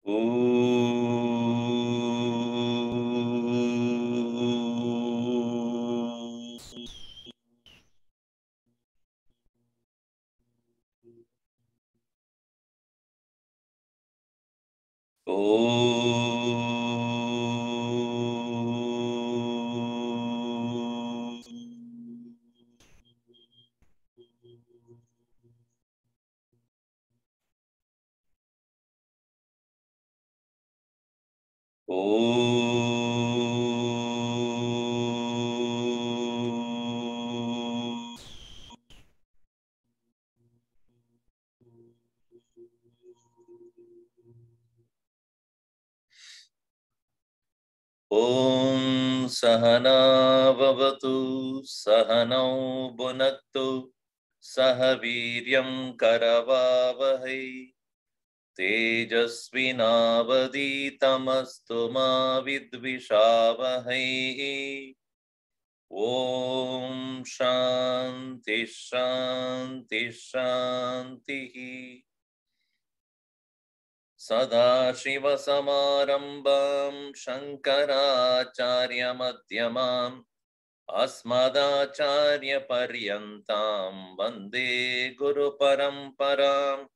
Om सहना भवतु सहनौ भुनक्तु सह वीर्यं करवावहै तेजस्विनावधीतमस्तु मा विद्विषावहै। ओम शांति शांति शांति। सदाशिवसमारम्भां शङ्कराचार्यमध्यमाम् अस्मदाचार्यपर्यन्तां वन्दे गुरुपरम्पराम्।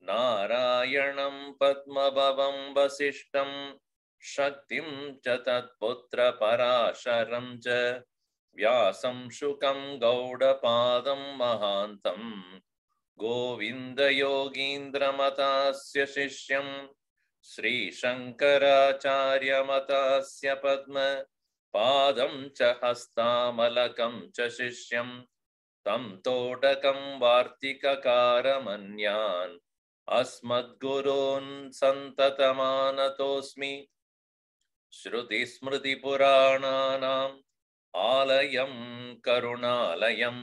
नारायणं पद्मभवं वसिष्ठं शक्तिं च तत्पुत्रपराशरं च व्यासं शुकं गौडपादं महान्तं गोविन्दयोगीन्द्रमतस्य शिष्यं श्रीशङ्कराचार्यमतस्य पद्म पादं च हस्तामलकं च शिष्यं तं तोटकं वार्तिककारमन्यान् अस्मद्गुरून् सन्ततमानतोऽस्मि। श्रुतिस्मृतिपुराणानाम् आलयं करुणालयं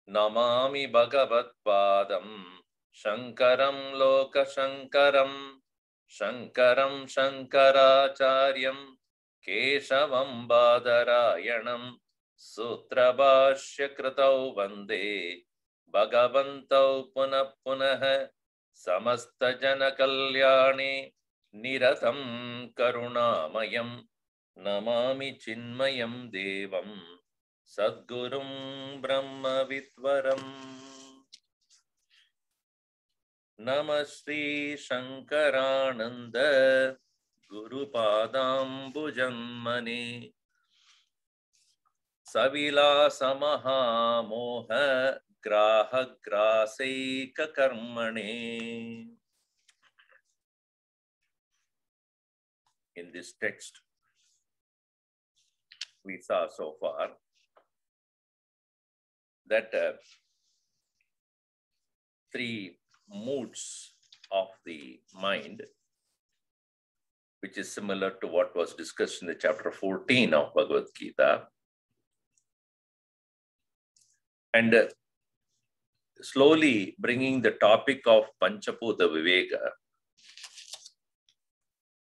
नमामि भगवत्पादं शङ्करं लोकशङ्करं। शङ्करं शङ्कराचार्यं केशवं बादरायणं सूत्रभाष्यकृतौ वन्दे भगवन्तौ पुनः पुनः। समस्तजनकल्याणे निरतं करुणामयं नमामि चिन्मयं देवं सद्गुरुं ब्रह्मविद्वरम्। नमः Shri शङ्करानन्द गुरुपादाम्बुजन्मने सविलासमहामोह ग्राहग्रासैककर्मणे। In this text, we saw so far that three moods of the mind, which is similar to what was discussed in the chapter 14 of Bhagavad Gita. And slowly bringing the topic of Panchapudha Viveka,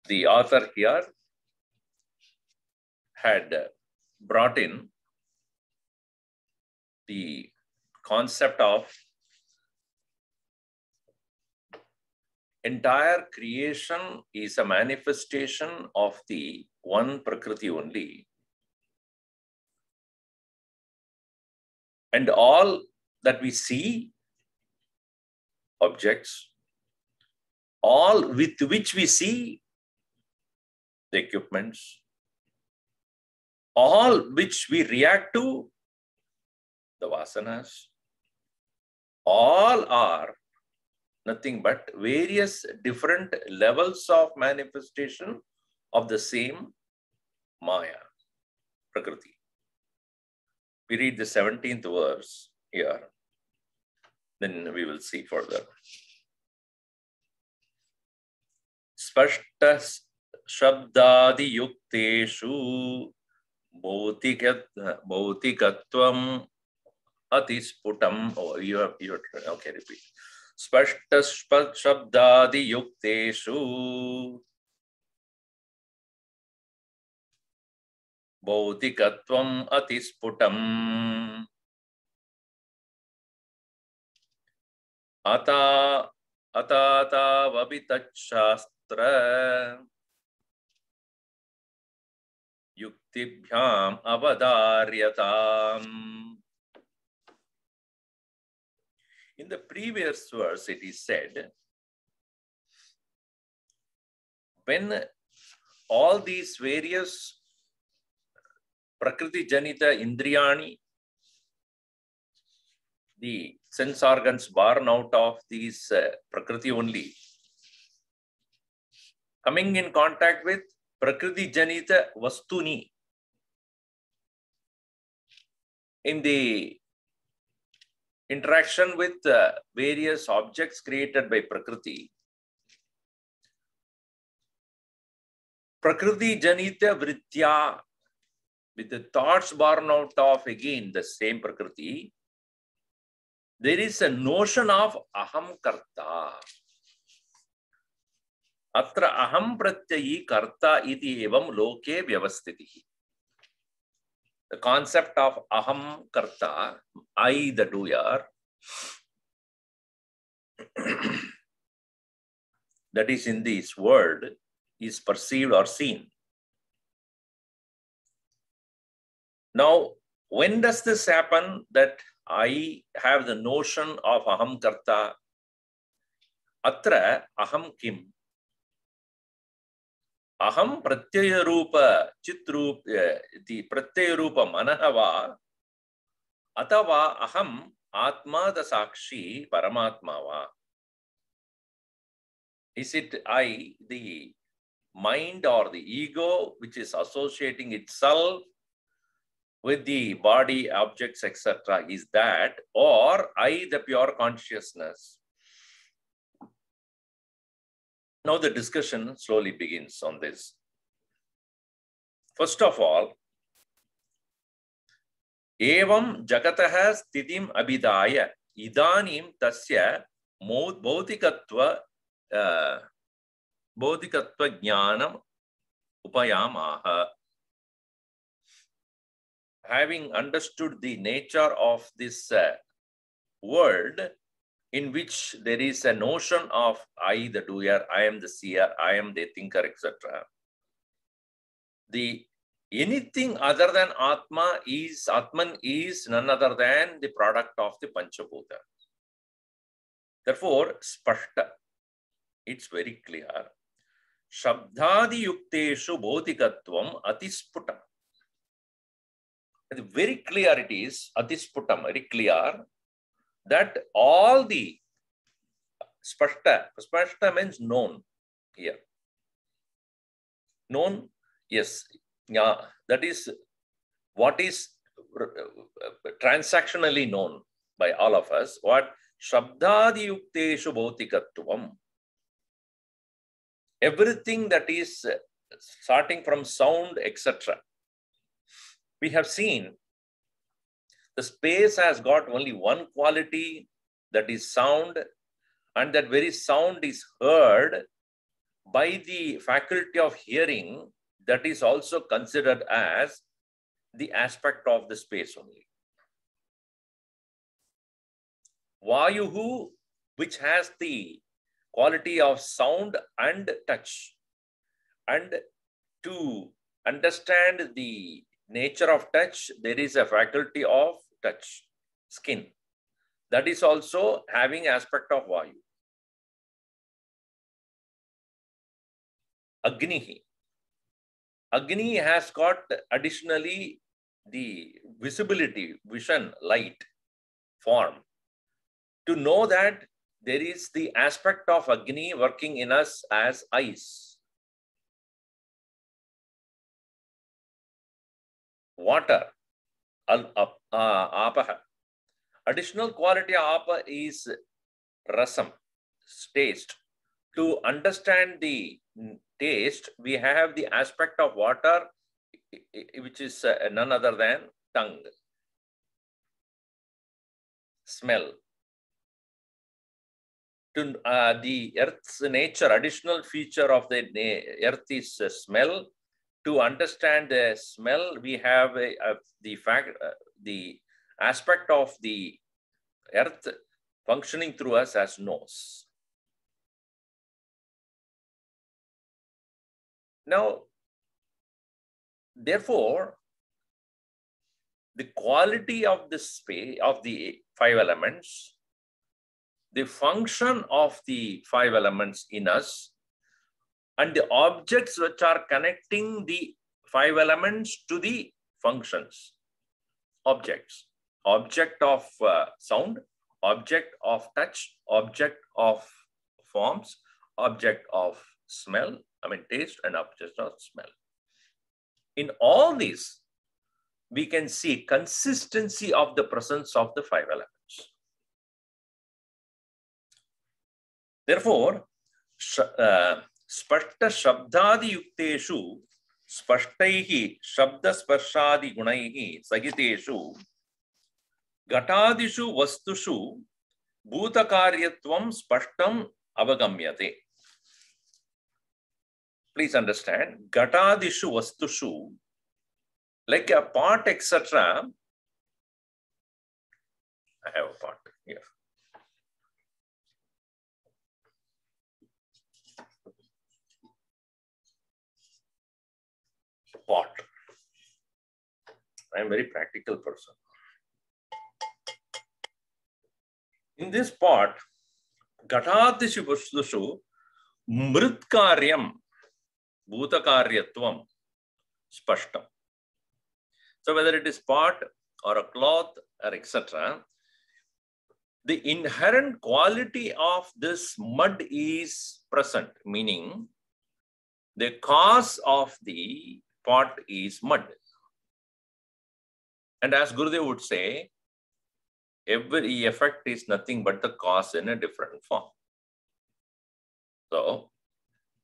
the author here had brought in the concept of entire creation is a manifestation of the one Prakriti only. And all that we see, objects, all with which we see, the equipments, all which we react to, the vasanas, all are nothing but various different levels of manifestation of the same Maya, Prakriti. We read the 17th verse here, then we will see further. Spashta shabdadi yukteshu bhautikatvam atisputam. Oh, you're okay, repeat. Spashta shabdadi yukteshu bhautikatvam atisputam ata atata vabitachast tatra yuktibhyam avadaryatam. In the previous verse, it is said, when all these various Prakriti Janita Indriyani, the sense organs born out of these Prakriti only, coming in contact with Prakriti Janita Vastuni, in the interaction with various objects created by Prakriti, Prakriti Janita Vritya, with the thoughts born out of again the same Prakriti, there is a notion of aham karta. Atra aham pratyayi karta iti evam loke vyavastitihi. The concept of aham karta, I the doer, that is in this world, is perceived or seen. Now, when does this happen that I have the notion of aham karta? Atra aham kim? Aham pratyaya rupa chitrup the pratyaya rupa manahava atava aham atma da sakshi paramatma va. Is it I, the mind or the ego, which is associating itself with the body, objects, etc.? Is that, or I, the pure consciousness? Now the discussion slowly begins on this. First of all, evam jagataha sthitim abhidaya idanim tasya bodhikatva jnanam upayamaha. Having understood the nature of this world, in which there is a notion of I, the doer, I am the seer, I am the thinker, etc. Anything other than Atman is none other than the product of the Panchabhuta. Therefore, spashta, it's very clear. Shabdhadi yukteshu bodhikatvam atisputam. Very clear it is, atisputam, very clear, that all the spashta means known here. Known, yes, yeah, that is what is transactionally known by all of us. What? Shabdadi yukteshu bhautikatvam. Everything that is starting from sound, etc. We have seen the space has got only one quality, that is sound, and that very sound is heard by the faculty of hearing, that is also considered as the aspect of the space only. Vayuhu, which has the quality of sound and touch, and to understand the nature of touch, there is a faculty of touch, skin. That is also having aspect of Vayu. Agni. Agni has got additionally the visibility, vision, light, form. To know that there is the aspect of Agni working in us as eyes. Water, apaha. Additional quality of apa is rasam, taste. To understand the taste, we have the aspect of water, which is none other than tongue. Smell. To the earth's nature, additional feature of the earth is smell. To understand the smell, we have the aspect of the earth functioning through us as nose. Now, therefore, the quality of the space of the 5 elements, the function of the 5 elements in us, and the objects which are connecting the 5 elements to the functions. Objects. Object of sound, object of touch, object of forms, object of smell, taste, and object of smell. In all these, we can see consistency of the presence of the 5 elements. Therefore, spashta shabdadi yukteshu spashtaihi shabda sparshadi gunaihi sagiteshu gatadishu vastushu bhutakaryatvam spashtam avagamyate. Please understand, gatadishu vastushu, like a pot, etc. I have a pot here. Pot. I am a very practical person. In this pot, gatadishu vastushu mritkaryam bhutakaryatvam spashtam. So whether it is pot or a cloth or etc., the inherent quality of this mud is present, meaning the cause of the pot is mud. And as Gurudev would say, every effect is nothing but the cause in a different form. So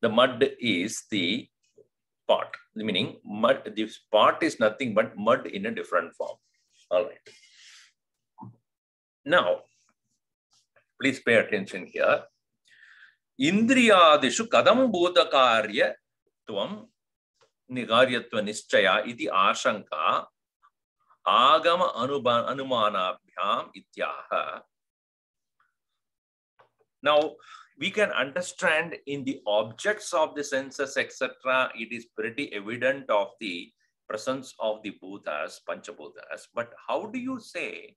the mud is the pot, meaning mud. This pot is nothing but mud in a different form. All right. Now, please pay attention here. Indriyadishu kadam bhutakarya tvam nigaryatva nischaya iti ashanka agama anumanabhyam ityaha. Now, we can understand in the objects of the senses, etc., it is pretty evident of the presence of the bhutas, panchabhutas. But how do you say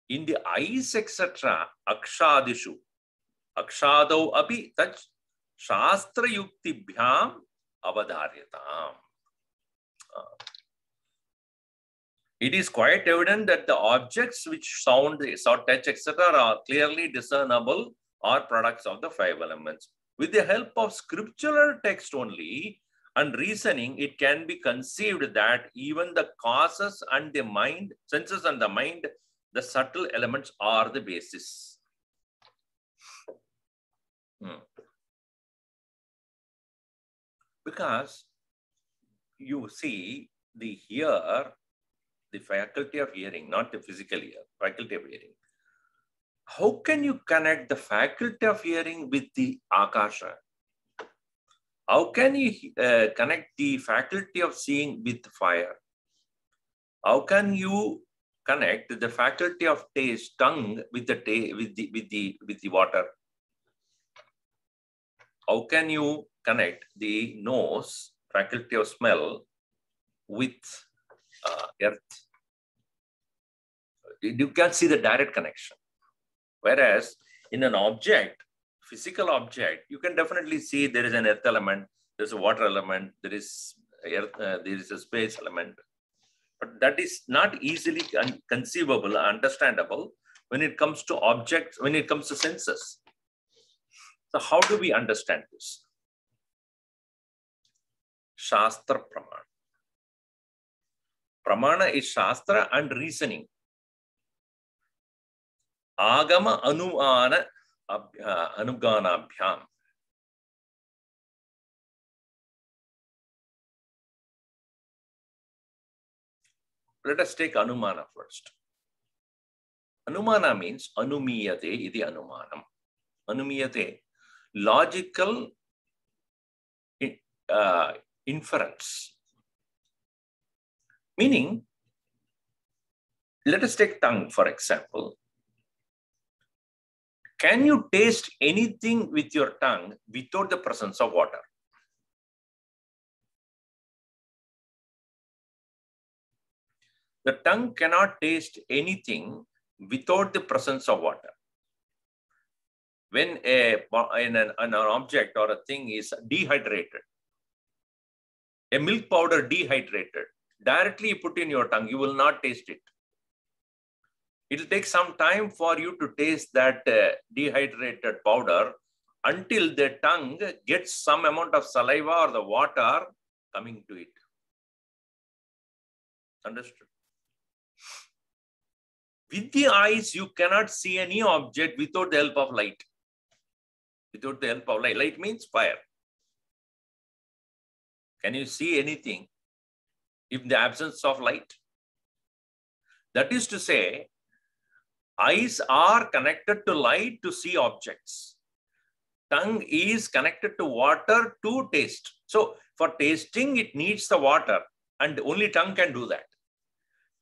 in the eyes, etc., akshadishu, akshadau api tat shastra yuktibhyam avadharyatam. It is quite evident that the objects which sound, touch, etc., are clearly discernible are products of the 5 elements. With the help of scriptural text only and reasoning, it can be conceived that even the causes and the mind, senses and the mind, the subtle elements are the basis. Because you see the faculty of hearing, not the physical ear, faculty of hearing. How can you connect the faculty of hearing with the akasha? How can you connect the faculty of seeing with fire? How can you connect the faculty of taste, tongue, with the water? How can you connect the nose, faculty of smell, with earth? You can't see the direct connection. Whereas in an object, physical object, you can definitely see there is an earth element, there's a water element, there is a space element. But that is not easily conceivable, understandable when it comes to objects, when it comes to senses. So how do we understand this? Shastra Pramana. Pramana is Shastra and reasoning. Agama anuganabhyam. Let us take Anumana first. Anumana means Anumiyate iti Anumanam. Anumiyate, logical inference. Meaning, let us take tongue for example. Can you taste anything with your tongue without the presence of water? The tongue cannot taste anything without the presence of water. When an object or a thing is dehydrated, a milk powder dehydrated, directly put in your tongue, you will not taste it. It will take some time for you to taste that dehydrated powder until the tongue gets some amount of saliva or the water coming to it. Understood? With the eyes, you cannot see any object without the help of light. Without the help of light. Light means fire. Can you see anything in the absence of light? That is to say, eyes are connected to light to see objects. Tongue is connected to water to taste. So for tasting, it needs the water, and only tongue can do that.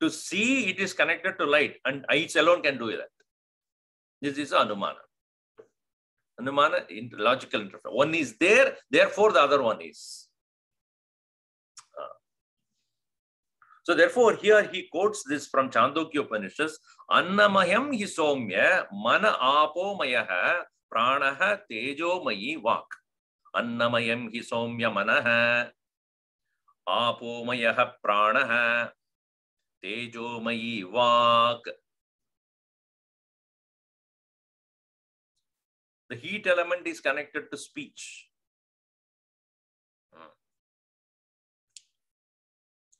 To see, it is connected to light, and eyes alone can do that. This is Anumana. Anumana, logical interpretation. One is there, therefore the other one is. So therefore, here he quotes this from Chandogya Upanishads. Annamayam hi somya mana apo mayaha pranaha tejo mayi vak. Annamayam hi somya manaha apo mayaha pranaha tejo mayi vak. The heat element is connected to speech.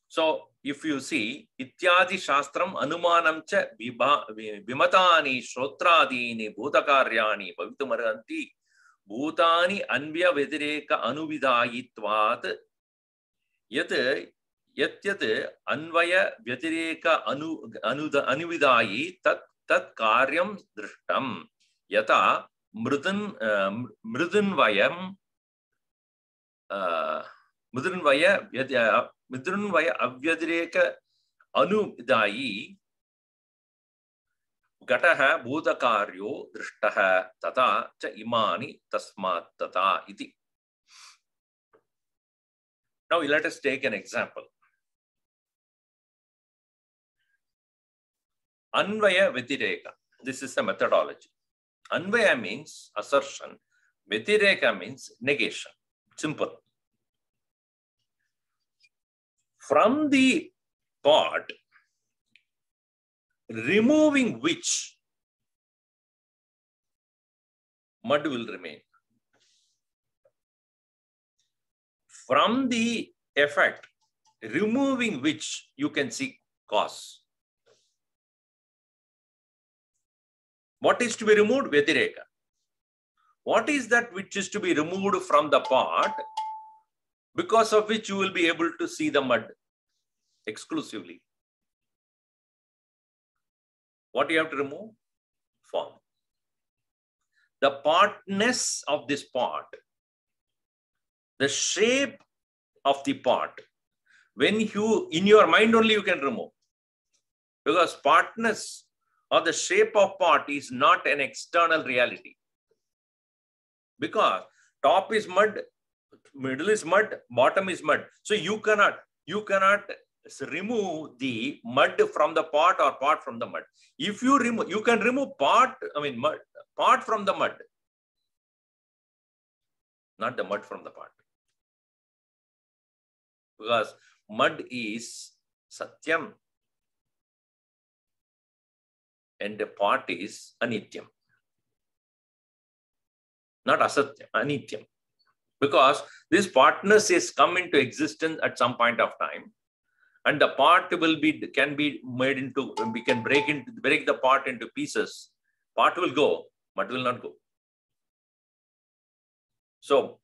So, if you see, Ityadi Shastram Anumanam cha Vimatani Shrotraadini Bhutakaryani Bhavitumarhanti Bhutani Anvya Vedireka Anuvidayitvat Yat Anvaya Vedireka Anuvidayi Tat Karyam Drishtam Yata Mridunvayam Midrunvaya Avyadireka Anuvidayi Gataha Bhudakaryo Drishtaha Tata Cha Imani Tasmat Tata Iti. Now let us take an example. Anvaya Vedireka. This is a methodology. Anvaya means assertion. Vedireka means negation. Simple. From the pot, removing which mud will remain. From the effect, removing which you can see cause. What is to be removed? Vedireka. What is that which is to be removed from the pot, because of which you will be able to see the mud exclusively? What do you have to remove? Form. The partness of this pot, the shape of the pot, when you, in your mind only you can remove. Because partness or the shape of pot is not an external reality. Because top is mud, middle is mud, bottom is mud. So you cannot remove the mud from the pot or pot from the mud. If you remove, you can remove pot from the mud, not the mud from the pot. Because mud is satyam and the pot is anityam. Not asatyam, anityam. Because this partners is come into existence at some point of time, and the pot can be made into, we can break the pot into pieces. Pot will go, mud will not go. So,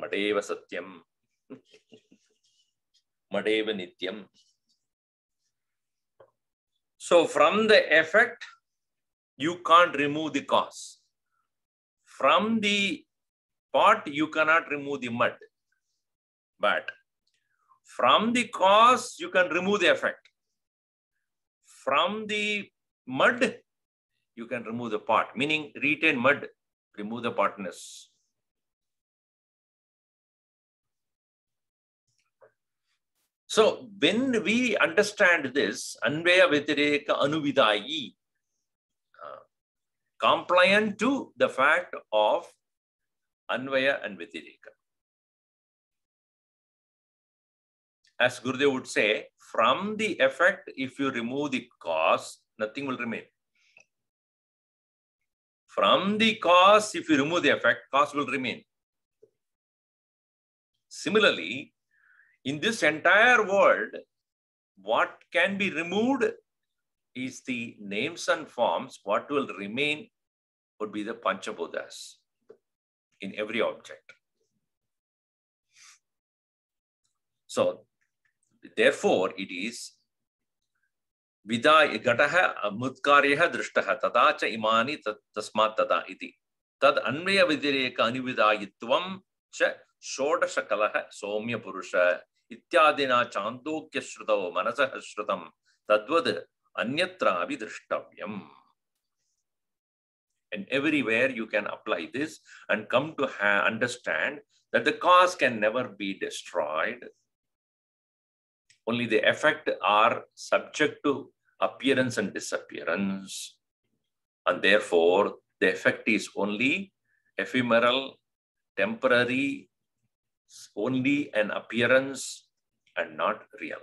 madeva satyam, madeva nityam. So, from the effect, you can't remove the cause. From the pot, you cannot remove the mud. But from the cause, you can remove the effect. From the mud, you can remove the pot, meaning retain mud, remove the partness. So when we understand this, Anvaya Vyatireka Anuvidayi, compliant to the fact of Anvaya and Vyatireka. As Gurudev would say, from the effect, if you remove the cause, nothing will remain. From the cause, if you remove the effect, cause will remain. Similarly, in this entire world, what can be removed is the names and forms. What will remain would be the Panchabhutas in every object. So, therefore, it is Vidaya Gataha Mutkaryaha Drishtaha Tatacha Imani Tasmat Tata iti. Tad Anvaya Vyatireka Anuvidayitvam cha Shodashakalaha Somya Purusha Ityadina Chandokya Shrutavo Manasaha Shrutam Tadvad Anyatra Abhidrishtavyam. And everywhere you can apply this and come to understand that the cause can never be destroyed. Only the effect are subject to appearance and disappearance. And therefore, the effect is only ephemeral, temporary, only an appearance and not real.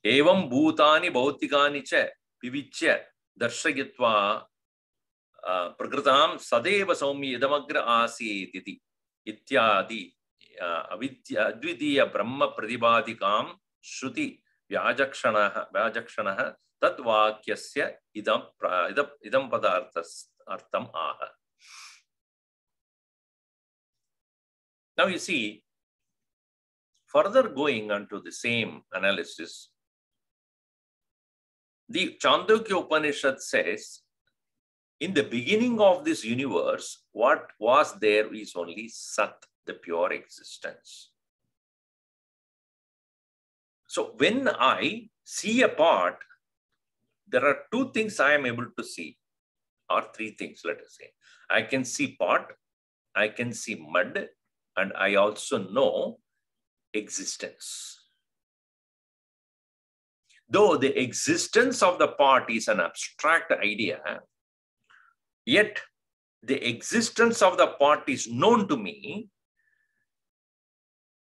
Evam bhutani bhautikani cha vivichya darshayatva prakritam sadeva saumya idamagra asit iti ityadi Advitiya Brahma Pradibadikam Shruti Vyajakshanaha Tat Vakyasya idam padarthas artham aha. Now you see, further going on to the same analysis, the Chandogya Upanishad says, in the beginning of this universe, what was there is only Sat, the pure existence. So when I see a pot, there are two things I am able to see, or three things, let us say. I can see pot, I can see mud, and I also know existence. Though the existence of the pot is an abstract idea, yet the existence of the pot is known to me.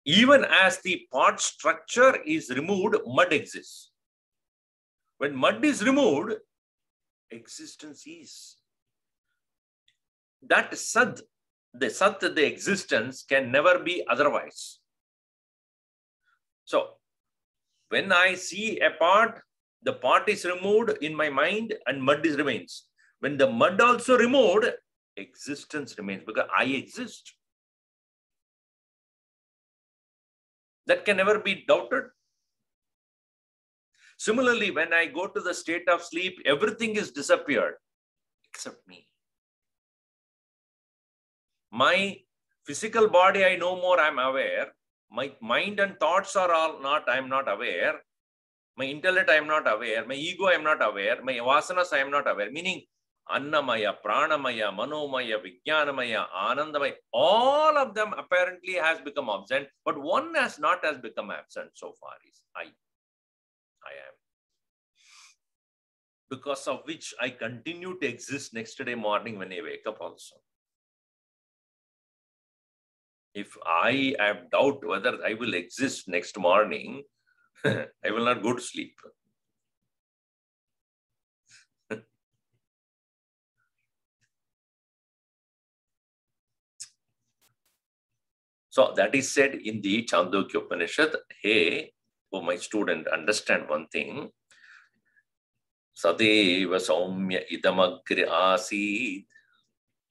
Even as the pot structure is removed, mud exists. When mud is removed, existence is. That Sat, the existence, can never be otherwise. So, when I see a pot, the pot is removed in my mind and mud remains. When the mud also removed, existence remains because I exist. That can never be doubted. Similarly, when I go to the state of sleep, everything is disappeared except me. My physical body, I no more, I'm aware. My mind and thoughts are all not, I'm not aware. My intellect, I'm not aware. My ego, I'm not aware. My vasanas, I'm not aware. Meaning, Annamaya, Pranamaya, Manomaya, Vijnanamaya, Anandamaya, all of them apparently has become absent, but one has not become absent so far is I am. Because of which I continue to exist next day morning when I wake up also. If I have doubt whether I will exist next morning, I will not go to sleep. So that is said in the Chandogya Upanishad. Hey, oh my student, understand one thing. Sadeva Saumya Idamagri Asid.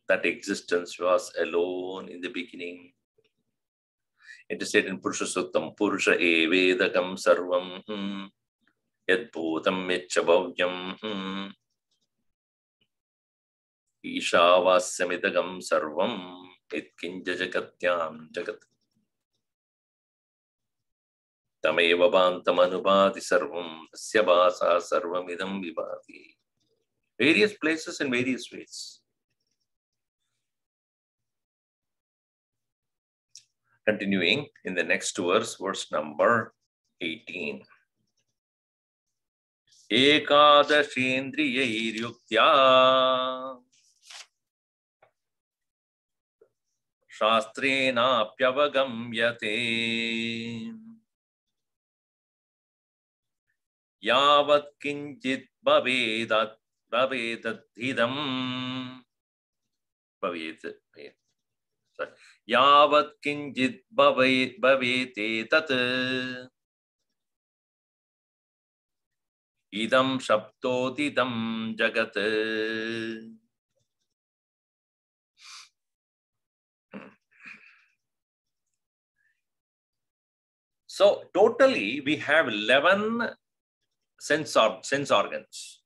That existence was alone in the beginning. It is said in Purusha Suttam, Purusha Evedakam Sarvam Yad Bhutam Yachabhavyam Ishavasyamitagam Sarvam Itkinja Jagatyam Jagat Tameva Bantam Anubhati Sarvam Asyabhasa Sarvam Idam Vibhati. Various places in various ways. Continuing in the next verse, verse number 18. Ekadashendriyayiryuktya शास्त्रेणाप्यवगम्यते यावत् किञ्चित् यावत् किञ्चित् भवेतेतत् इदं शब्दोदितं जगत्. So totally we have 11 sense organs.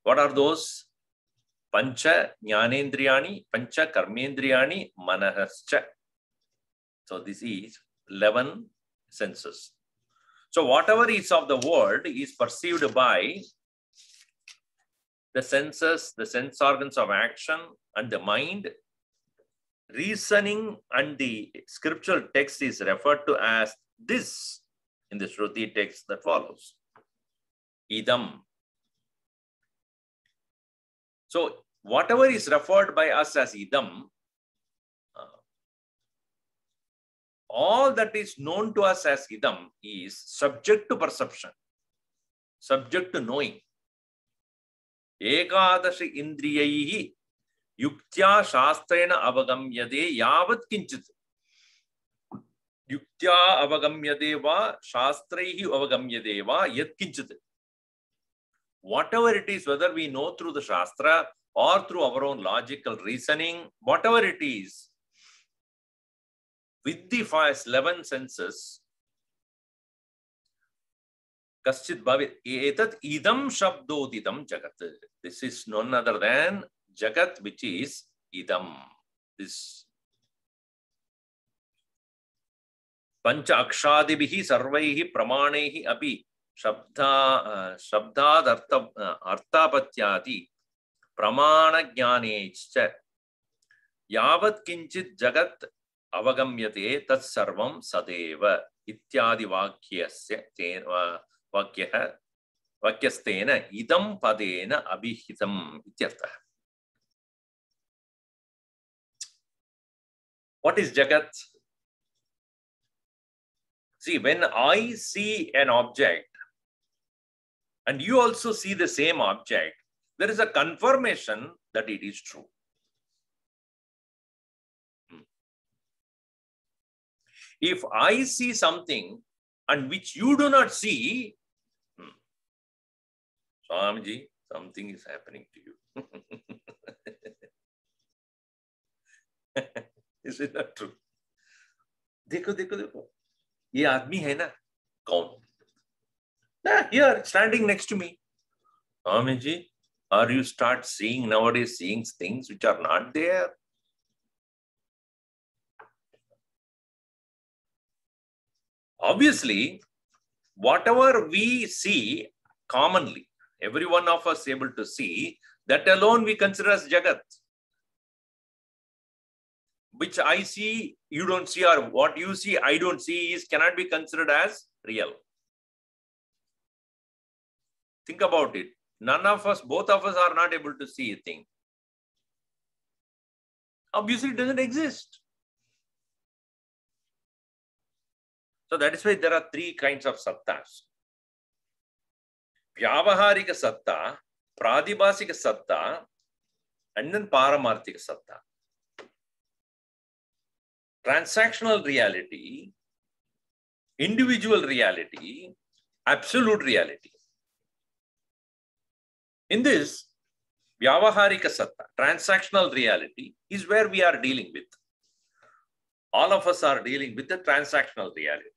What are those? Pancha Jnanendriyani, Pancha Karmendriyani, Manahascha. So this is 11 senses. So whatever is of the world is perceived by the senses, the sense organs of action and the mind. Reasoning and the scriptural text is referred to as this in the Shruti text that follows. Idam. So whatever is referred by us as idam, all that is known to us as idam is subject to perception, subject to knowing. Ekadashi indriyaihi yuktya shastrena avagamyade yavat kinchit. Yuktya avagamyade va shastraihi avagamyade va yat kinchit. Whatever it is, whether we know through the Shastra or through our own logical reasoning, whatever it is, with the 11 senses, kaschit bhavit etat idam shabdodidam jagat. This is none other than jagat, which is idam. This pancha akshadibihi sarvaihi pramanehi api shabdad arthapatyati pramana jnanechcha yavat kinchit jagat avagamyate tat sarvam sadeva ityadi vakyastena idam padena abhihitam ityartha. What is jagat? See, when I see an object and you also see the same object, there is a confirmation that it is true. If I see something and which you do not see, Swamiji, something is happening to you. Is it not true? देखो देखो देखो, ये आदमी है ना, कौन? Here, standing next to me. Swamiji, or you start seeing nowadays things which are not there. Obviously, whatever we see commonly, every one of us able to see, that alone we consider as Jagat. Which I see, you don't see, or what you see, I don't see, cannot be considered as real. Think about it. None of us, both of us are not able to see a thing. Obviously, it doesn't exist. So that is why there are three kinds of sattas. Vyavaharika satta, pradibhasika satta, and then paramarthika satta. Transactional reality, individual reality, absolute reality. In this, Vyavaharika satta, transactional reality, is where we are dealing with. All of us are dealing with the transactional reality.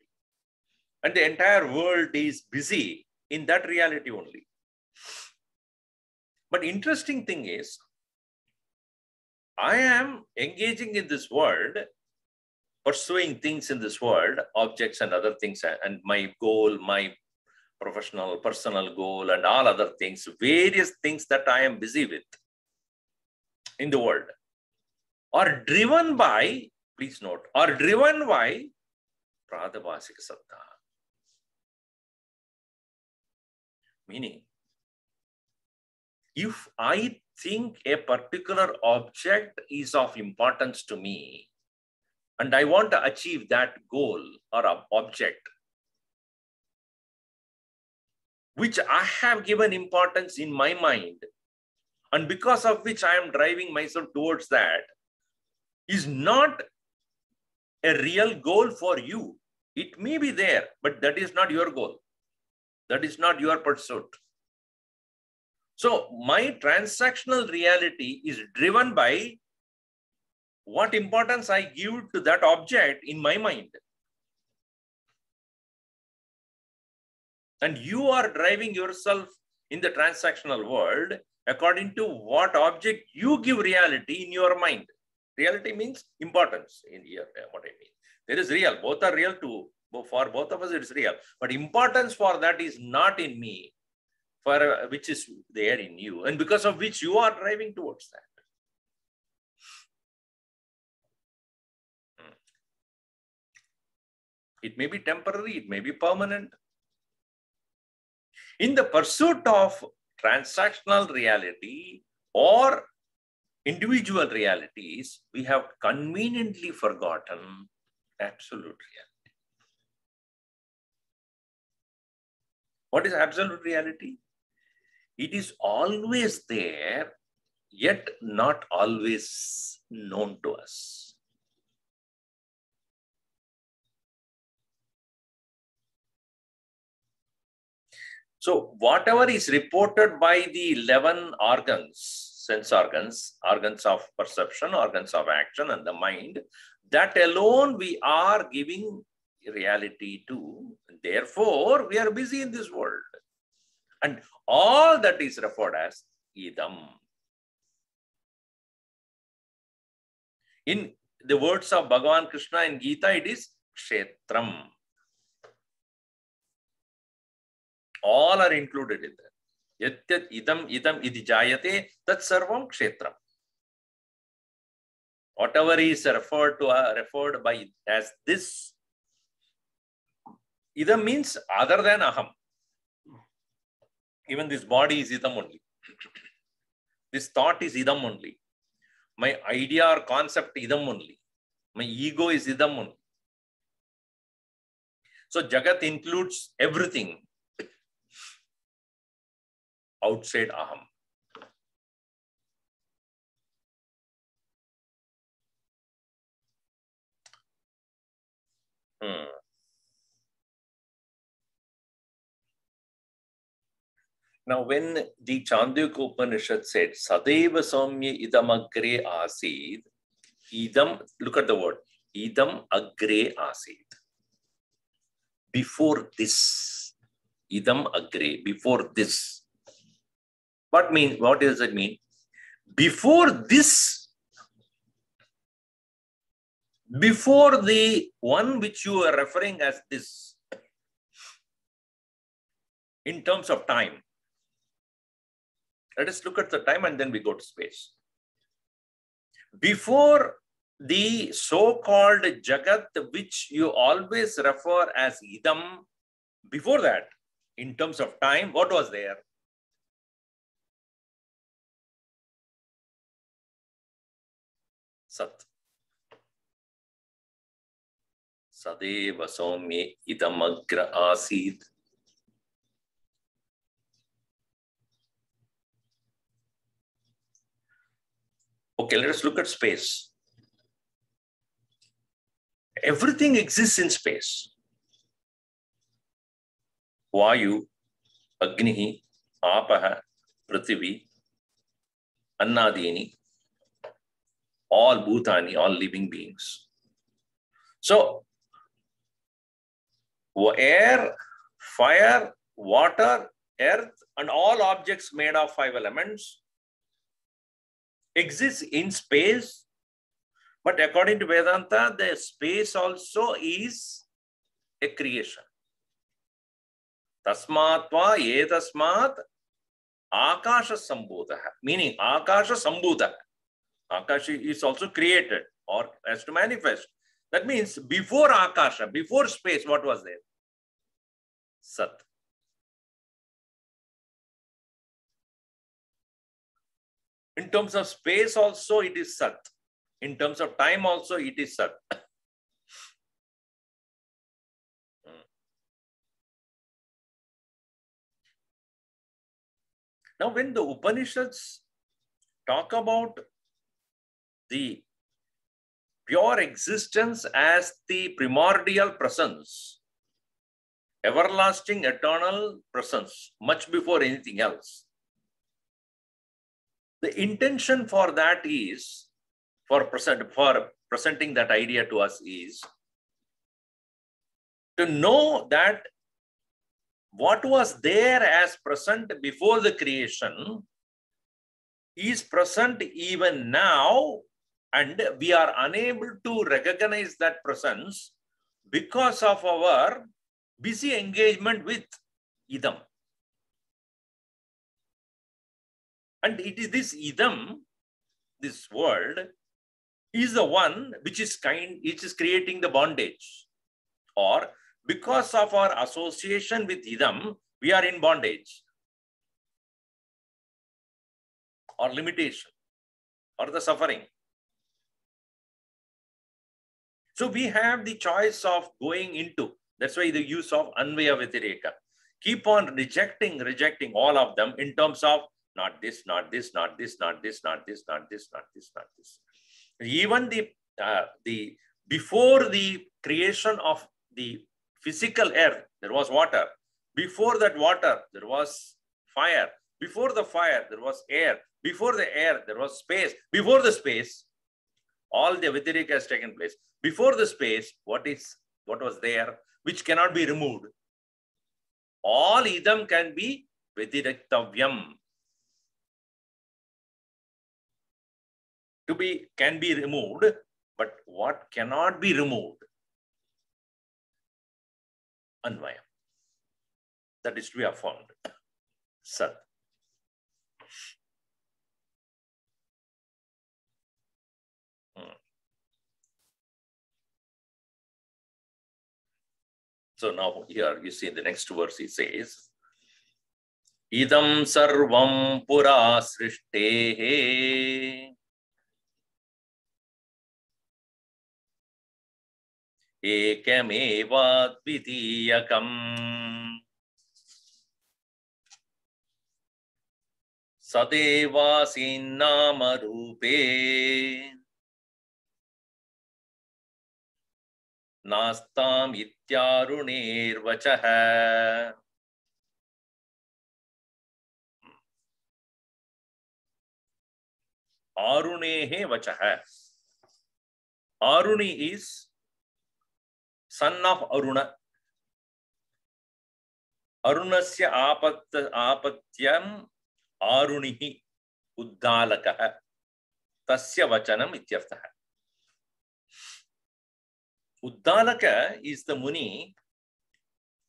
And the entire world is busy in that reality only. But interesting thing is, I am engaging in this world, pursuing things in this world, objects and other things, and my goal, my professional, personal goal, and all other things, various things that I am busy with in the world. or driven by, please note, or driven by Pradabhasika Satta. Meaning, if I think a particular object is of importance to me, and I want to achieve that goal or object, which I have given importance in my mind, and because of which I am driving myself towards that, is not a real goal for you. It may be there, but that is not your goal. That is not your pursuit. So my transactional reality is driven by what importance I give to that object in my mind. And you are driving yourself in the transactional world according to what object you give reality in your mind. Reality means importance in here, what I mean. There is real, both are real too. For both of us, it is real. But importance for that is not in me, for which is there in you, and because of which you are driving towards that. It may be temporary, it may be permanent. In the pursuit of transactional reality or individual realities, we have conveniently forgotten absolute reality. What is absolute reality? It is always there, yet not always known to us. So whatever is reported by the 11 organs, sense organs, organs of perception, organs of action, and the mind, that alone we are giving reality to. Therefore, we are busy in this world. And all that is referred as idam. In the words of Bhagavan Krishna in Gita, it is kshetram. All are included in that. Yat idam idi jayate, tat sarvam kshetram. Whatever is referred by as this, idam means other than aham. Even this body is idam only. This thought is idam only. My idea or concept idam only. My ego is idam only. So Jagat includes everything outside aham. Now, when the Chandogya Upanishad said, Sadeva Saumya idam agre asid, idam, look at the word, idam agre asid. Before this, idam agre, before this. What does it mean? Before this, before the one which you are referring as this, in terms of time. Let us look at the time and then we go to space. Before the so-called Jagat, which you always refer as idam, before that, in terms of time, what was there? Sat. Sadeva Saumya idam agra asid. Okay, let us look at space. Everything exists in space. Vayu, Agnihi, Apaha, Prithivi, Annadini, all Bhutani, all living beings. So, air, fire, water, earth, and all objects made of 5 elements exists in space, but according to Vedanta, the space also is a creation. Tasmatva etasmat akasha sambhuta, meaning akasha sambhuta. Akasha is also created or has to manifest. That means before Akasha, before space, what was there? Sat. In terms of space also, it is Sat. In terms of time also, it is Sat. Now, when the Upanishads talk about the pure existence as the primordial presence, everlasting, eternal presence, much before anything else, the intention for that is, for presenting that idea to us is to know that what was there as present before the creation is present even now, and we are unable to recognize that presence because of our busy engagement with idam. And it is this idam, this world, is the one which is creating the bondage. Or because of our association with idam, we are in bondage or limitation or the suffering. So we have the choice of going into, that's why the use of Anvaya Vyatireka. Keep on rejecting all of them in terms of not this, not this, not this, not this, not this, not this, not this, not this. Even the before the creation of the physical earth, there was water. Before that water, there was fire. Before the fire, there was air. Before the air, there was space. Before the space, all the Vyatireka has taken place. Before the space, what was there, which cannot be removed? All idam can be Vyatirektavyam. Can be removed, but what cannot be removed? Anvaya. That is to be affirmed. Sat. So now here you see in the next verse he says, Idam sarvam pura srishtehe ekam dvitiyakam sadeva sinnama rupe nastam ityarunir vachah. Arunehe vachah. Aruni is son of Aruna. Arunasya apatyam Arunihi Uddalakah. Tasya vachanam ityartha. Uddalaka is the Muni,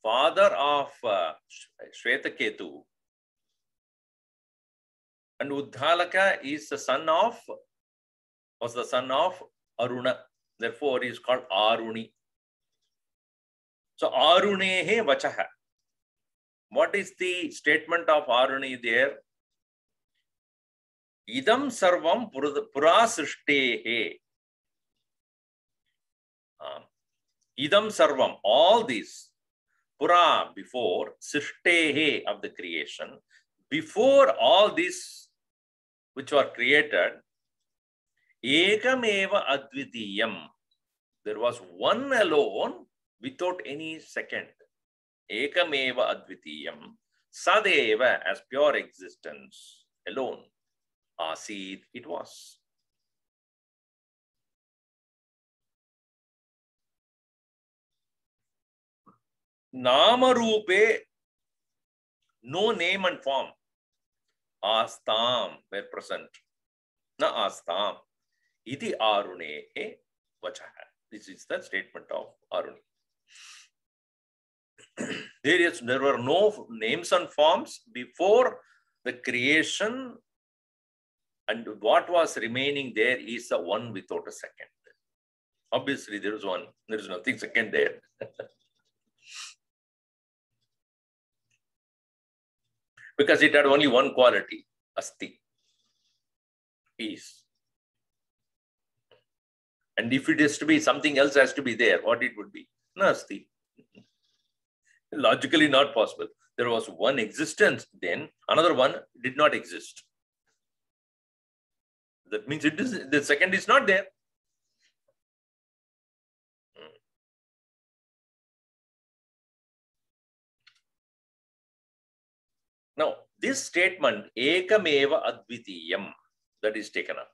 father of Shvetaketu. And Uddalaka is the son of Aruna. Therefore, he is called Aruni. So, Arunehe vachaha. What is the statement of Aruni there? Idam sarvam pura srishtehe. Idam sarvam, all these, pura, before, srishtehe, of the creation, before all these which were created, ekameva advitiyam, there was one alone without any second. Ekameva advitiyam, sadeva, as pure existence alone. Asid, it was. Nama Rupe, no name and form. Astam, were present. Na astam. Iti arunehe vachaha. This is the statement of Aruni. There were no names and forms before the creation And what was remaining there is a one without a second. Obviously, there is one. There is nothing second there. Because it had only one quality, asti, is. And if it is to be, something else has to be there, what it would be? Nasti. Logically not possible. There was one existence, then another one did not exist. That means it is, the second is not there. Now, this statement, ekameva advitiyam, that is taken up.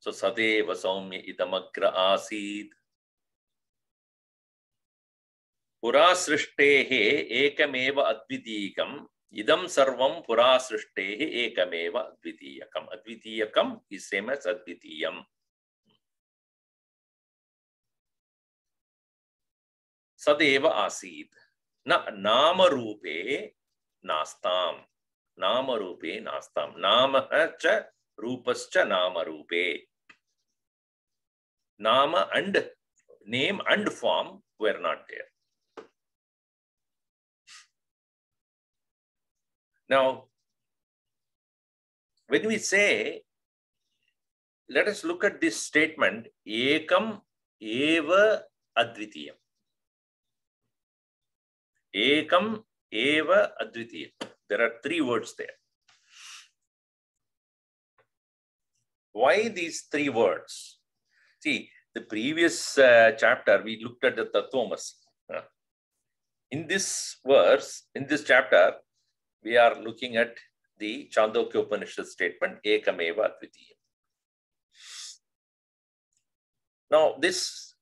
So, sadeva saumya idamagra asid. Pura srishtehe ekameva advitiyakam. Idam sarvam pura srishtehe ekameva advitiyakam. Advitiyakam is same as advitiyam. Sadeva asid. Na nama rupe nastam. Nama rupe nastam. Nama cha rupascha nama rupe. Nama and name and form were not there. Now, when we say, let us look at this statement, ekam eva advitiyam. Ekam eva advitiyam. There are three words there. Why these three words? See, the previous chapter, we looked at the Tattvamasi. In this verse, in this chapter, we are looking at the Chandogya Upanishad statement, Ekameva Advitiyam. Now, this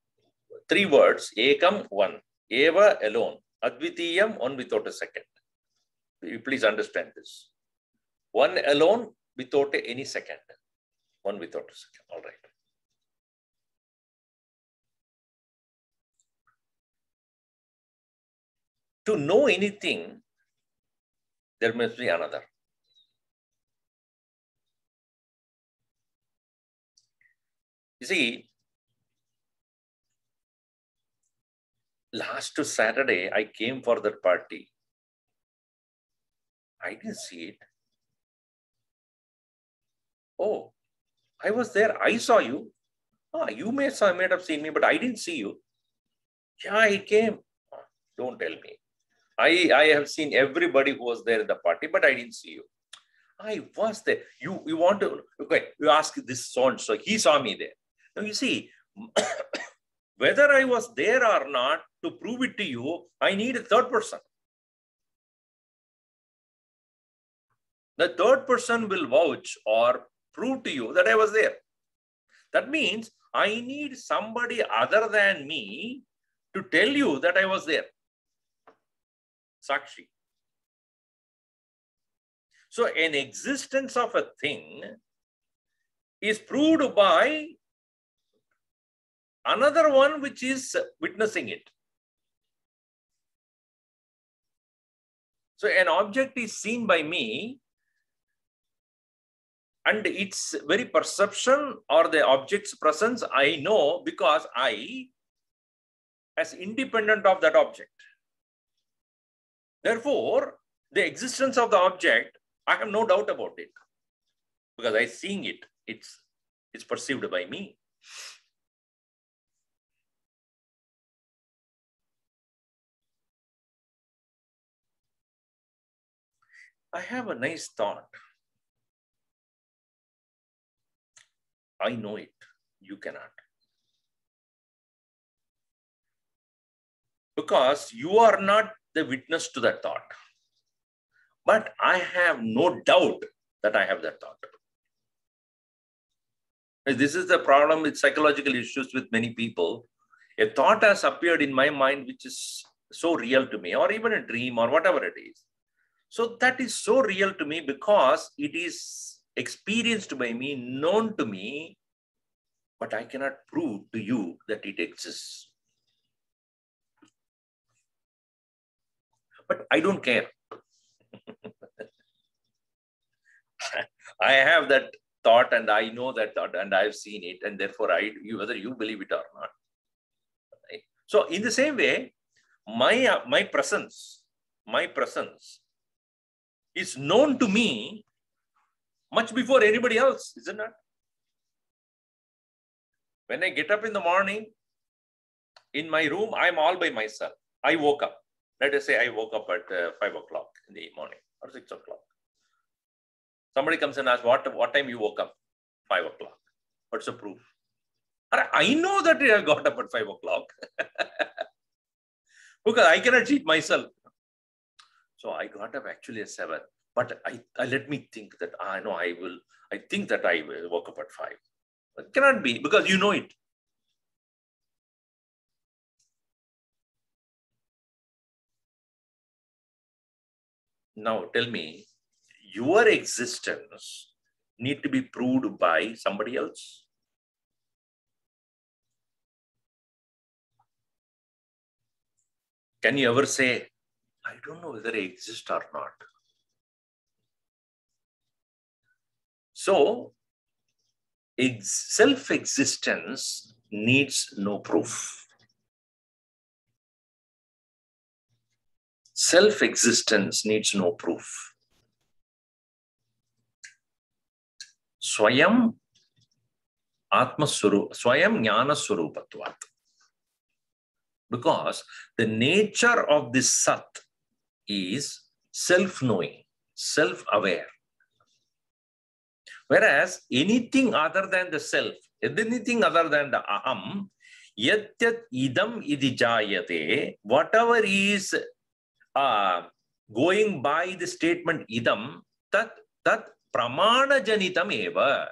three words, Ekam, one, Eva, alone, Advitiyam, one without a second. Please understand this. One alone without any second. One without a second. All right. To know anything, there must be another. You see, last Saturday, I came for that party. I didn't see it. Oh, I was there. I saw you. Oh, you might have seen me, but I didn't see you. Yeah, I came. Don't tell me. I have seen everybody who was there in the party, but I didn't see you. I was there. You want to, okay, you ask this so he saw me there. Now you see, whether I was there or not, to prove it to you, I need a third person. The third person will vouch or prove to you that I was there. That means I need somebody other than me to tell you that I was there. Sakshi. So an existence of a thing is proved by another one which is witnessing it. So an object is seen by me, and its very perception or the object's presence I know because I as independent of that object. Therefore, the existence of the object, I have no doubt about it because I seeing it. It's perceived by me. I have a nice thought. I know it. You cannot. Because you are not the witness to that thought. But I have no doubt that I have that thought. This is the problem with psychological issues with many people. A thought has appeared in my mind which is so real to me, or even a dream or whatever it is. So that is so real to me because it is experienced by me, known to me, but I cannot prove to you that it exists. But I don't care. I have that thought and I know that thought and I've seen it, and therefore whether you believe it or not. Right? So in the same way, my presence is known to me much before anybody else, isn't it? When I get up in the morning, in my room, I'm all by myself. I woke up. Let us say I woke up at 5 o'clock in the morning or 6 o'clock. Somebody comes and asks, what time you woke up? 5 o'clock. What's the proof? I know that I got up at 5 o'clock because I cannot cheat myself. So I got up actually at 7. But I let me think that I think that I woke up at 5. It cannot be because you know it. Now tell me, your existence need to be proved by somebody else? Can you ever say, I don't know whether I exist or not? So, self-existence needs no proof. Self-existence needs no proof. Swayam Jnana Swarupatvat. Because the nature of this Sat is self-knowing, self-aware. Whereas anything other than the self, anything other than the aham, yat idam idi jayate, whatever is going by the statement idam, tat pramana janitam eva.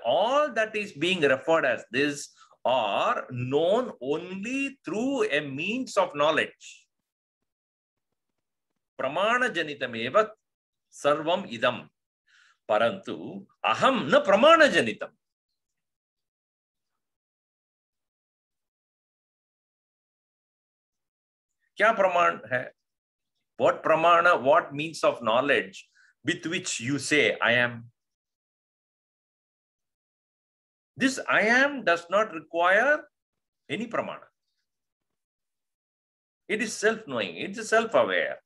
All that is being referred as this are known only through a means of knowledge. Pramana janitam eva sarvam idam. Parantu aham na pramana janitam. Kya praman hai? What pramana, what means of knowledge with which you say I am? This I am does not require any pramana. It is self-knowing, it is self-aware.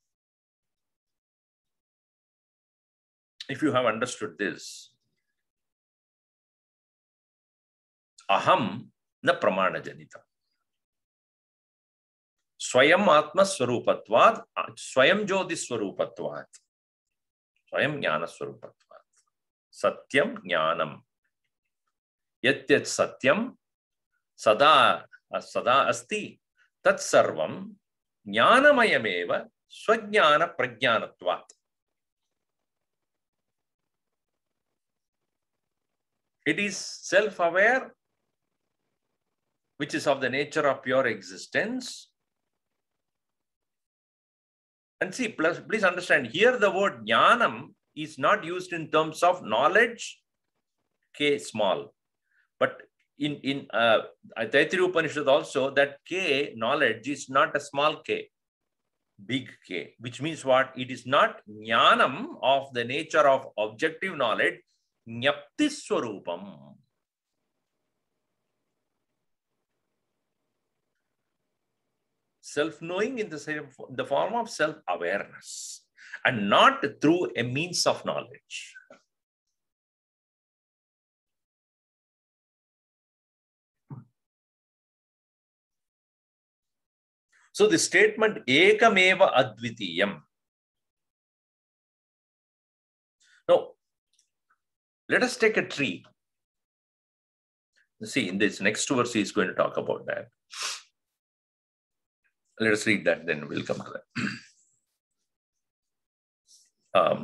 If you have understood this, aham na pramana janitam. Swayam atma swarupatvat, swayam jyoti swarupatvat, swayam jnana swarupatvat, satyam jnanam. Yat satyam sada asti tat sarvam jnanamayameva swajnana prajnanatvat. It is self-aware, which is of the nature of pure existence. And see, please understand, here the word jnanam is not used in terms of knowledge, K small. But in Taittiriya Upanishad also, that K, knowledge, is not a small K, big K, which means what? It is not jnanam of the nature of objective knowledge, jnapti swarupam. Self-knowing in the form of self-awareness and not through a means of knowledge. So the statement ekameva advitiyam. Now, let us take a tree. See, in this next verse, he is going to talk about that. Let us read that, then we'll come to that.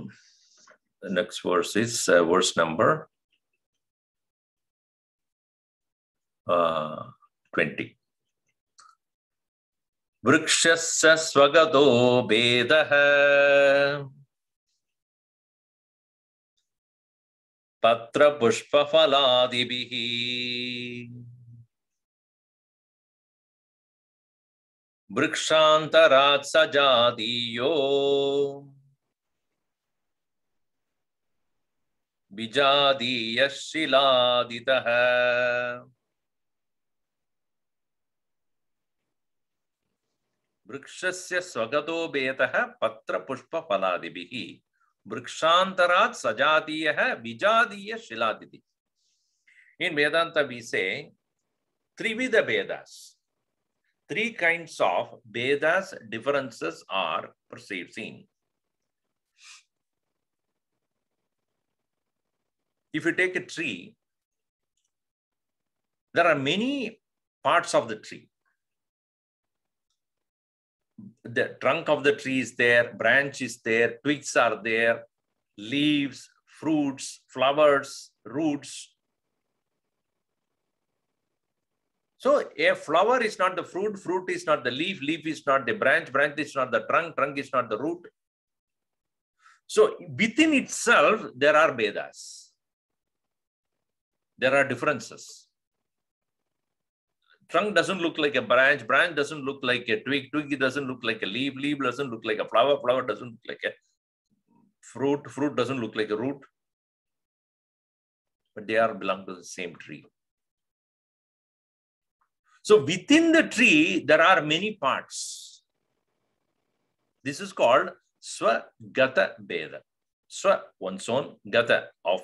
The next verse is verse number 20. Vrikshasya swagato bedaha patra pushpa faladibihi Vrikshantarat sajadiyo bijadiya shiladitaha. Vrikshasya swagato betah patra pushpa paladibihi. Vrikshantarat sajadiyaha bijadiya shiladiti. In Vedanta we say Trivida Vedas. Three kinds of Vedas differences are perceived seen. If you take a tree, there are many parts of the tree. The trunk of the tree is there, branch is there, twigs are there, leaves, fruits, flowers, roots. So a flower is not the fruit, fruit is not the leaf, leaf is not the branch, branch is not the trunk, trunk is not the root. So within itself, there are Vedas. There are differences. Trunk doesn't look like a branch, branch doesn't look like a twig, twig doesn't look like a leaf, leaf doesn't look like a flower, flower doesn't look like a fruit, fruit doesn't look like a root. But they are belong to the same tree. So within the tree, there are many parts. This is called Swagata Veda. Swa, one's own, Gata, of.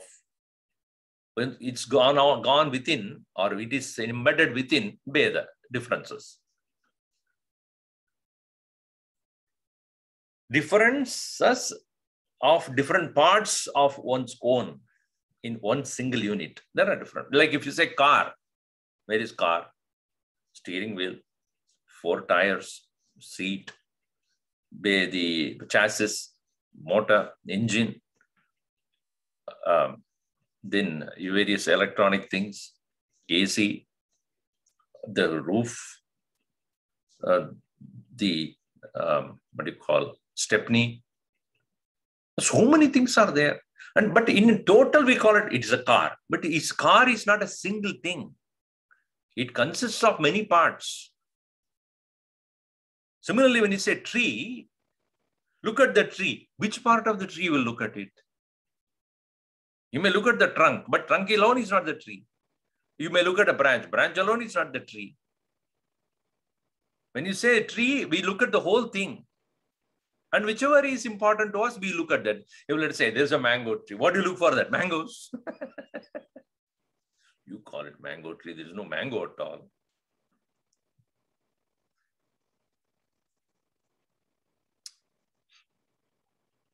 When it's gone within, or it is embedded within Veda, differences. Differences of different parts of one's own in one single unit. There are different. Like if you say car, where is car? Steering wheel, 4 tires, seat, the chassis, motor, engine, then various electronic things, AC, the roof, what do you call, stepney. So many things are there. But in total, we call it is a car. But its car is not a single thing. It consists of many parts. Similarly, when you say tree, look at the tree. Which part of the tree will look at it? You may look at the trunk, but trunk alone is not the tree. You may look at a branch. Branch alone is not the tree. When you say a tree, we look at the whole thing. And whichever is important to us, we look at that. If let's say there's a mango tree. What do you look for that? Mangoes. You call it mango tree. There is no mango at all.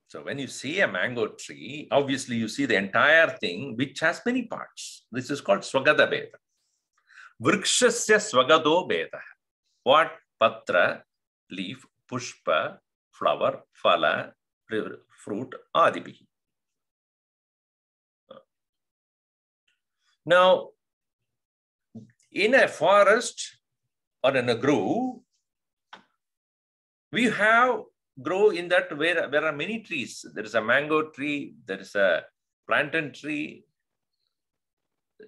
So when you see a mango tree, obviously you see the entire thing, which has many parts. This is called Swagata Veda. Vrikshasya Swagato Veda. What? Patra, leaf, pushpa, flower, phala, fruit, adibihi. Now, in a forest or in a grove, we have grow in that where there are many trees. There is a mango tree, there is a plantain tree,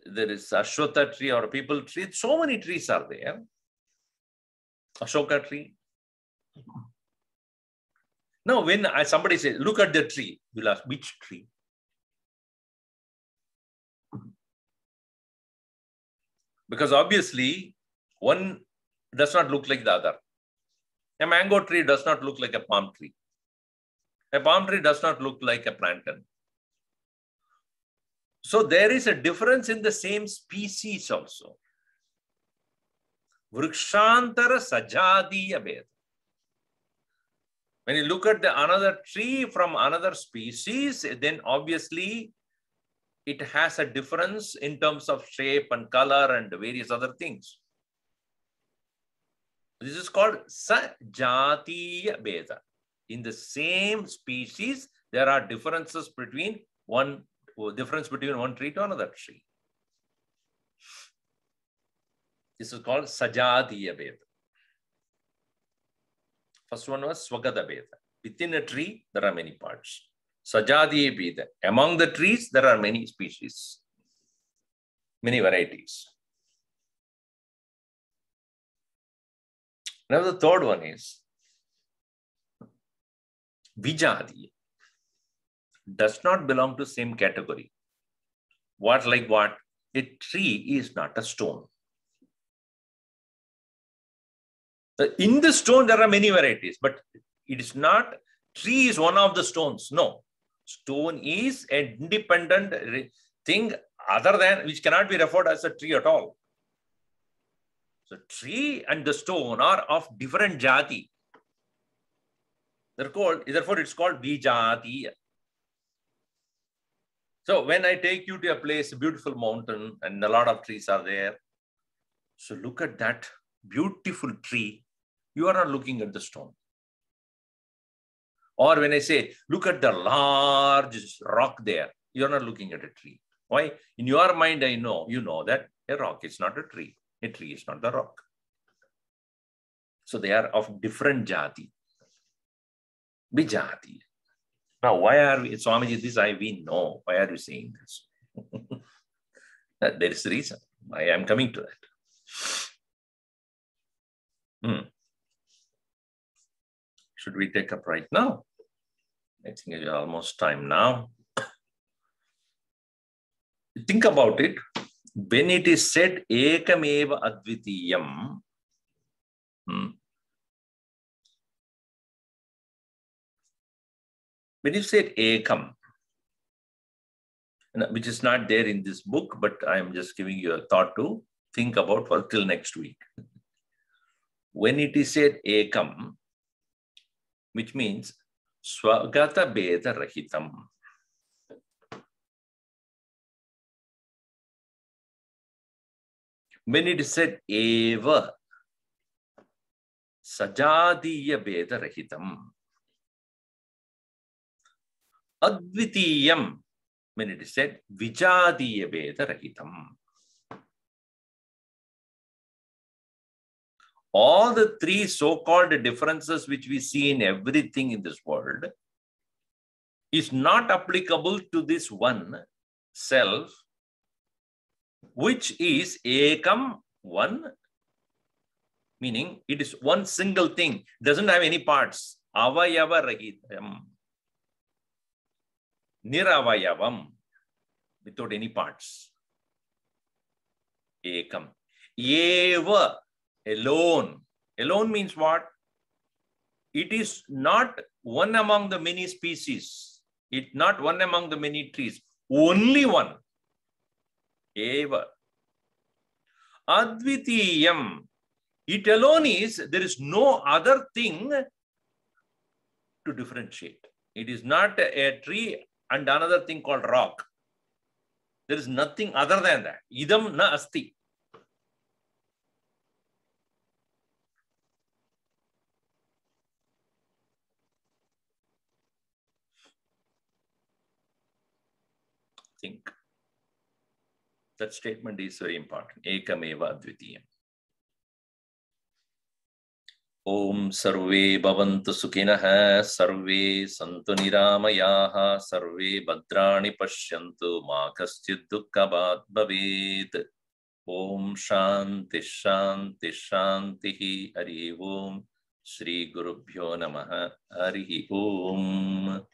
there is a Ashwatha tree or a people tree. So many trees are there. Ashoka tree. Now, when somebody says, look at the tree, you'll ask, which tree? Because obviously, one does not look like the other. A mango tree does not look like a palm tree. A palm tree does not look like a plantain. So there is a difference in the same species also. Vrikshantara sajadiya Veda. When you look at another tree from another species, then obviously it has a difference in terms of shape and color and various other things. This is called Sajatiya Veda. In the same species, there are differences between one tree to another tree. This is called Sajatiya Veda. First one was Swagata Veda. Within a tree, there are many parts. Sajatiya Veda. Among the trees, there are many species, many varieties. Now the third one is Vijadiya. Does not belong to same category. What like what? A tree is not a stone. In the stone, there are many varieties, but it is not, tree is one of the stones. No. Stone is an independent thing other than, which cannot be referred as a tree at all. So tree and the stone are of different jati. They're called, therefore it's called Vijatiya. So when I take you to a place, a beautiful mountain, and a lot of trees are there, so look at that beautiful tree. You are not looking at the stone. Or when I say, look at the large rock there, you're not looking at a tree. Why? In your mind, I know, you know that a rock is not a tree. A tree is not the rock. So they are of different jati. Vijati. Now, why are we, Swamiji, this we know. Why are you saying this? There is a reason why I am coming to that. Should we take up right now? I think it's almost time now. Think about it. When it is said Ekameva Advitiyam, when you said Ekam, which is not there in this book, but I am just giving you a thought to think about for till next week. When it is said Ekam, which means Swagata Beda Rahitam. When it is said Eva, Sajadiya Beda Rahitam. Advitiyam, when it is said Vijadiya Beda Rahitam. All the three so-called differences which we see in everything in this world is not applicable to this one self, which is Ekam, one, meaning it is one single thing, doesn't have any parts. Avayava Rahitam. Niravayavam, without any parts. Ekam. Eva, alone. Alone means what? It is not one among the many species. It's not one among the many trees. Only one. Eva. Advitiyam. It alone is, there is no other thing to differentiate. It is not a tree and another thing called rock. There is nothing other than that. Idam na asti. Think. That statement is very important. Ekameva Advitiyam. Om sarve bhavantu sukhinah, sarve santu niramayaha, sarve bhadrani pashyantu, ma kaschid dukkhabhat bhavet. Om shanti shanti shanti. Hari Om. Shri Gurubhyo Namaha. Hari Om.